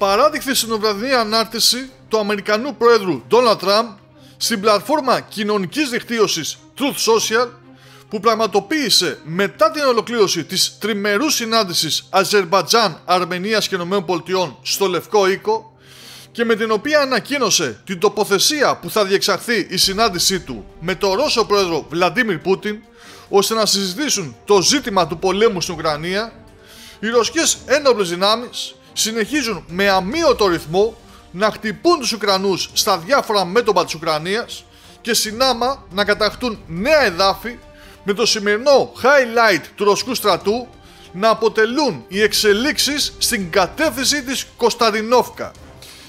παράδειχθη στην βραδινή ανάρτηση του Αμερικανού Πρόεδρου Ντόναλντ Τραμπ στην πλατφόρμα κοινωνικής δικτύωσης Truth Social, που πραγματοποίησε μετά την ολοκλήρωση της τριμερούς συνάντησης Αζερμπαϊτζάν, Αρμενίας και ΗΠΑ στο Λευκό Οίκο, και με την οποία ανακοίνωσε την τοποθεσία που θα διεξαχθεί η συνάντησή του με τον Ρώσο Πρόεδρο Βλαντίμιρ Πούτιν, ώστε να συζητήσουν το ζήτημα του πολέμου στην Ουκρανία. Οι ρωσικές ένοπλες δυνάμεις συνεχίζουν με αμύωτο ρυθμό να χτυπούν τους Ουκρανούς στα διάφορα μέτωπα της Ουκρανίας και συνάμα να κατακτούν νέα εδάφη, με το σημερινό highlight του ρωσικού στρατού να αποτελούν οι εξελίξεις στην κατεύθυνση της Κωνσταντινόφκα.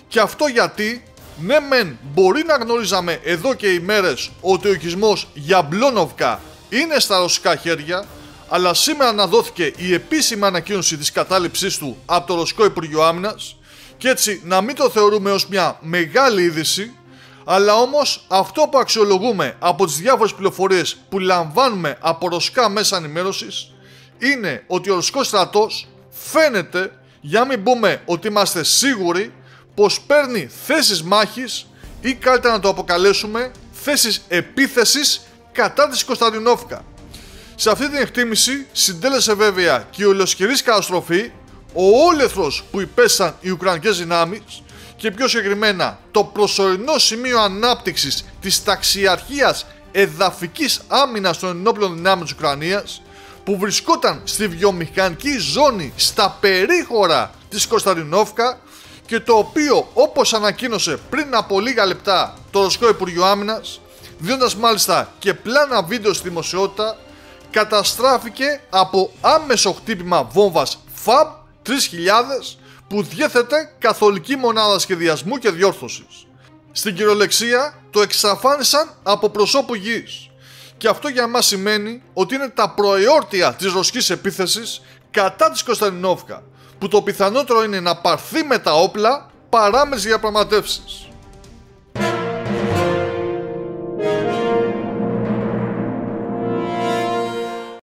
Και αυτό γιατί, ναι μεν μπορεί να γνωρίζαμε εδώ και ημέρες ότι ο οικισμός Γιαμπλόνοβκα είναι στα ρωσικά χέρια, αλλά σήμερα αναδόθηκε η επίσημη ανακοίνωση της κατάληψής του από το Ρωσικό Υπουργείο Άμυνας, και έτσι να μην το θεωρούμε ως μια μεγάλη είδηση, αλλά όμως αυτό που αξιολογούμε από τις διάφορες πληροφορίες που λαμβάνουμε από ρωσικά μέσα ενημέρωσης είναι ότι ο ρωσικός στρατός φαίνεται, για να μην πούμε ότι είμαστε σίγουροι, πως παίρνει θέσεις μάχης, ή καλύτερα να το αποκαλέσουμε θέσεις επίθεσης κατά της Κωνσταντινόφκα. Σε αυτή την εκτίμηση συντέλεσε βέβαια και η ολοσχερής καταστροφή, ο όλεθρος που υπέστησαν οι Ουκρανικές δυνάμεις, και πιο συγκεκριμένα το προσωρινό σημείο ανάπτυξης της ταξιαρχίας εδαφικής άμυνας των ενόπλων δυνάμεων της Ουκρανίας, που βρισκόταν στη βιομηχανική ζώνη στα περίχωρα της Κωνσταντινόφκα, και το οποίο, όπως ανακοίνωσε πριν από λίγα λεπτά το Ρωσικό Υπουργείο Άμυνας, δίνοντας μάλιστα και πλάνα βίντεο στη δημοσιότητα, καταστράφηκε από άμεσο χτύπημα βόμβας FAB 3000 που διέθετε καθολική μονάδα σχεδιασμού και διόρθωσης. Στην κυριολεξία το εξαφάνισαν από προσώπου γης, και αυτό για μας σημαίνει ότι είναι τα προεόρτια της ρωσικής επίθεσης κατά της Κωνσταντινόφκα, που το πιθανότερο είναι να πάρθει με τα όπλα παρά με τις διαπραγματεύσεις.